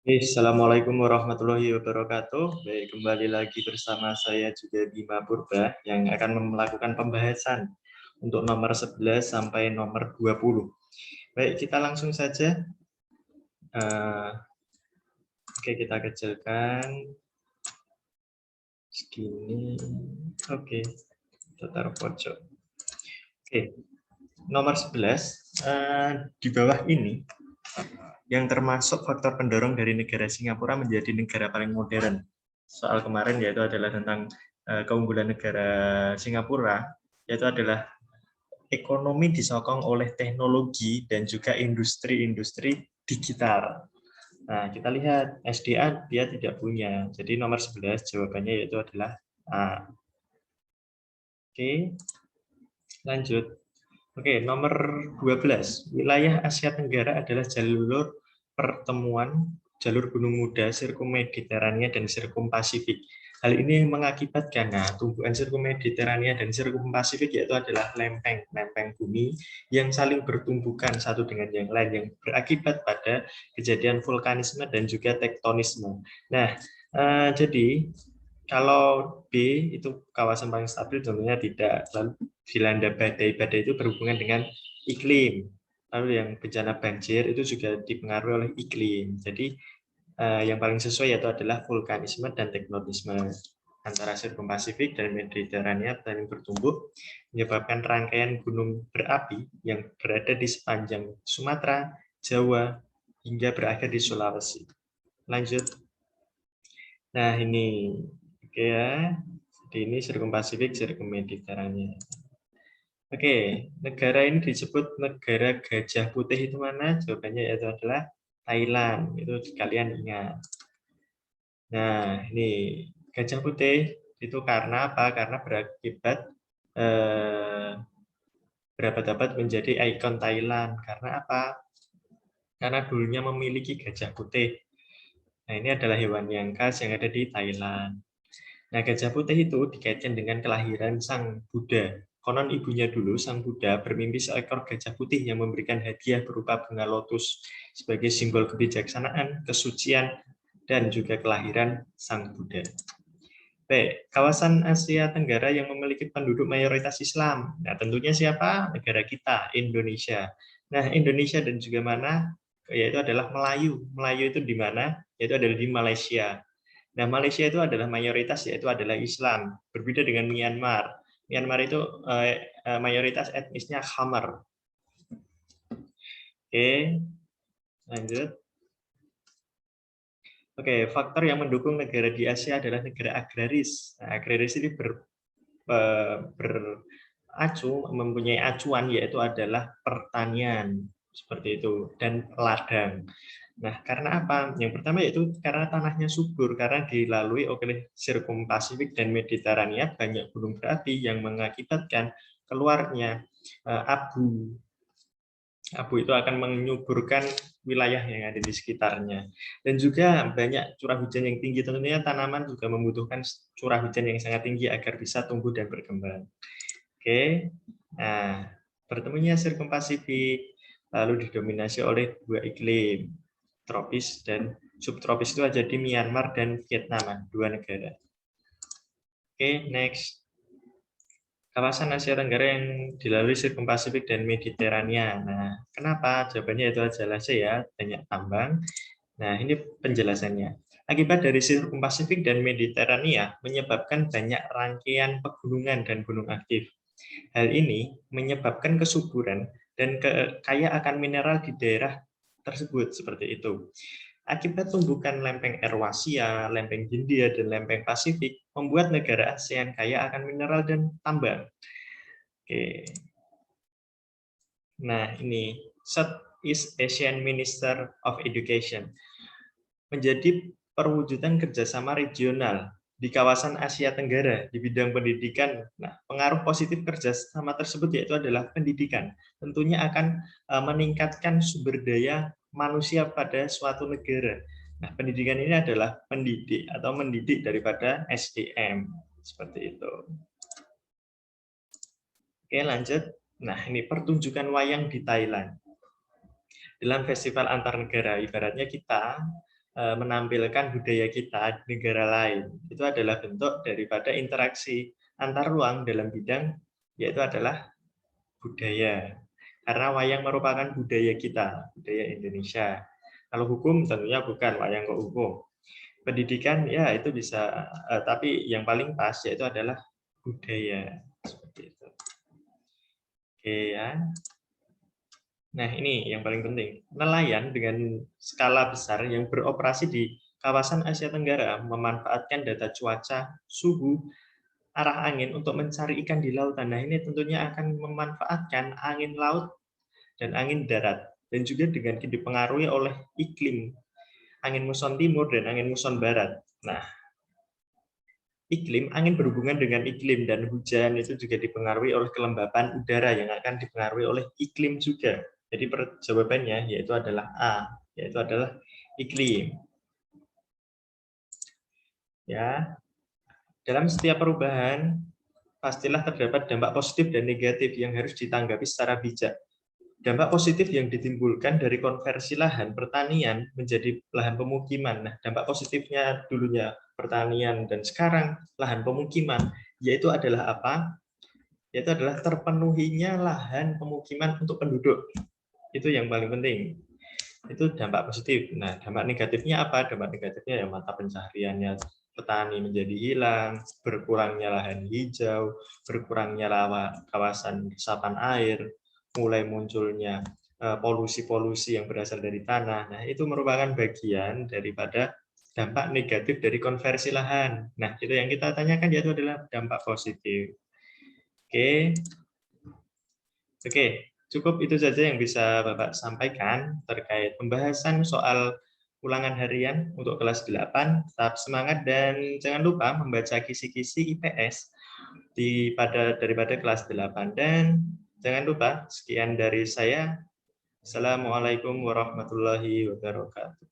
Assalamualaikum warahmatullahi wabarakatuh. Baik, kembali lagi bersama saya juga Bima Purba yang akan melakukan pembahasan untuk nomor 11 sampai nomor 20. Baik, kita langsung saja. Oke, kita kecilkan segini. Oke, kita taruh pojok. Oke, nomor 11 di bawah ini yang termasuk faktor pendorong dari negara Singapura menjadi negara paling modern. Soal kemarin yaitu adalah tentang keunggulan negara Singapura, yaitu adalah ekonomi disokong oleh teknologi dan juga industri-industri digital. Nah, kita lihat SDA dia tidak punya. Jadi nomor 11 jawabannya yaitu adalah A. Oke, lanjut. Oke, nomor 12. Wilayah Asia Tenggara adalah jalur pertemuan jalur gunung muda, sirkum Mediterania, dan sirkum Pasifik. Hal ini mengakibatkan, tumbuhan sirkum Mediterania dan sirkum Pasifik yaitu adalah lempeng bumi yang saling bertumbukan satu dengan yang lain, yang berakibat pada kejadian vulkanisme dan juga tektonisme. Nah, jadi kalau B itu kawasan paling stabil, tentunya tidak. Lalu dilanda badai. Badai itu berhubungan dengan iklim. Lalu yang bencana banjir itu juga dipengaruhi oleh iklim. Jadi yang paling sesuai yaitu adalah vulkanisme dan tektonisme antara sirkum Pasifik dan Mediterania saling bertumbuh menyebabkan rangkaian gunung berapi yang berada di sepanjang Sumatera, Jawa, hingga berakhir di Sulawesi. Lanjut. Nah, ini oke ya. Jadi ini sirkum Pasifik, sirkum Mediterania. Oke, negara ini disebut negara gajah putih itu mana? Jawabannya yaitu adalah Thailand. Itu kalian ingat. Nah, ini gajah putih itu karena apa? Karena berakibat eh, berabad-abad menjadi ikon Thailand. Karena apa? Karena dulunya memiliki gajah putih. Nah, ini adalah hewan yang khas yang ada di Thailand. Nah, gajah putih itu dikaitkan dengan kelahiran Sang Buddha. Konon ibunya dulu, Sang Buddha, bermimpi seekor gajah putih yang memberikan hadiah berupa bunga lotus sebagai simbol kebijaksanaan, kesucian, dan juga kelahiran Sang Buddha. Baik, kawasan Asia Tenggara yang memiliki penduduk mayoritas Islam. Nah, tentunya siapa? Negara kita, Indonesia. Nah, Indonesia dan juga mana? Yaitu adalah Melayu. Melayu itu di mana? Yaitu adalah di Malaysia. Nah, Malaysia itu adalah mayoritas yaitu adalah Islam. Berbeda dengan Myanmar. Myanmar itu mayoritas etnisnya Khmer. Oke, lanjut. Oke, faktor yang mendukung negara di Asia adalah negara agraris. Nah, agraris ini mempunyai acuan yaitu adalah pertanian seperti itu dan ladang. Nah, karena apa? Yang pertama yaitu karena tanahnya subur, karena dilalui oleh sirkum Pasifik dan Mediterania banyak gunung berapi yang mengakibatkan keluarnya abu. Abu itu akan menyuburkan wilayah yang ada di sekitarnya. Dan juga banyak curah hujan yang tinggi. Tentunya tanaman juga membutuhkan curah hujan yang sangat tinggi agar bisa tumbuh dan berkembang. Oke, nah bertemunya sirkum Pasifik lalu didominasi oleh dua iklim, tropis dan subtropis itu ada di Myanmar dan Vietnam, dua negara. Oke, next. Kawasan Asia Tenggara yang dilalui sirkum Pasifik dan Mediterania. Nah, kenapa? Jawabannya itu adalah C ya, banyak tambang. Nah, ini penjelasannya. Akibat dari sirkum Pasifik dan Mediterania menyebabkan banyak rangkaian pegunungan dan gunung aktif. Hal ini menyebabkan kesuburan dan kekayaan akan mineral di daerah tersebut seperti itu. Akibat tumbukan lempeng Eurasia, lempeng Hindia, dan lempeng Pasifik membuat negara ASEAN kaya akan mineral dan tambang. Oke. Nah, ini Southeast Asian Minister of Education menjadi perwujudan kerjasama regional di kawasan Asia Tenggara di bidang pendidikan. Nah, pengaruh positif kerjasama tersebut yaitu adalah pendidikan. Tentunya akan meningkatkan sumber daya manusia pada suatu negara. Nah, pendidikan ini adalah pendidik atau mendidik daripada SDM seperti itu. Oke, lanjut. Nah, ini pertunjukan wayang di Thailand. Dalam festival antar negara, ibaratnya kita menampilkan budaya kita di negara lain. Itu adalah bentuk daripada interaksi antar ruang dalam bidang, yaitu adalah budaya. Karena wayang merupakan budaya kita, budaya Indonesia. Kalau hukum tentunya bukan wayang kok hukum. Pendidikan ya itu bisa, tapi yang paling pas yaitu adalah budaya. Seperti itu. Oke ya. Nah, ini yang paling penting. Nelayan dengan skala besar yang beroperasi di kawasan Asia Tenggara memanfaatkan data cuaca, suhu, arah angin untuk mencari ikan di lautan. Nah, ini tentunya akan memanfaatkan angin laut dan angin darat, dan juga dengan dipengaruhi oleh iklim, angin muson timur dan angin muson barat. Nah, iklim, angin berhubungan dengan iklim, dan hujan itu juga dipengaruhi oleh kelembapan udara yang akan dipengaruhi oleh iklim juga. Jadi jawabannya yaitu adalah A, yaitu adalah iklim. Ya, dalam setiap perubahan pastilah terdapat dampak positif dan negatif yang harus ditanggapi secara bijak. Dampak positif yang ditimbulkan dari konversi lahan pertanian menjadi lahan pemukiman. Nah, dampak positifnya dulunya pertanian dan sekarang lahan pemukiman, yaitu adalah apa? Yaitu adalah terpenuhinya lahan pemukiman untuk penduduk. Itu yang paling penting. Itu dampak positif. Nah, dampak negatifnya apa? Dampak negatifnya ya mata pencahariannya petani menjadi hilang, berkurangnya lahan hijau, berkurangnya kawasan resapan air, mulai munculnya polusi-polusi yang berasal dari tanah. Nah, itu merupakan bagian daripada dampak negatif dari konversi lahan. Nah, itu yang kita tanyakan yaitu adalah dampak positif. Oke. Oke, cukup itu saja yang bisa Bapak sampaikan terkait pembahasan soal ulangan harian untuk kelas 8. Tetap semangat dan jangan lupa membaca kisi-kisi IPS daripada kelas 8. Dan jangan lupa, sekian dari saya. Assalamualaikum warahmatullahi wabarakatuh.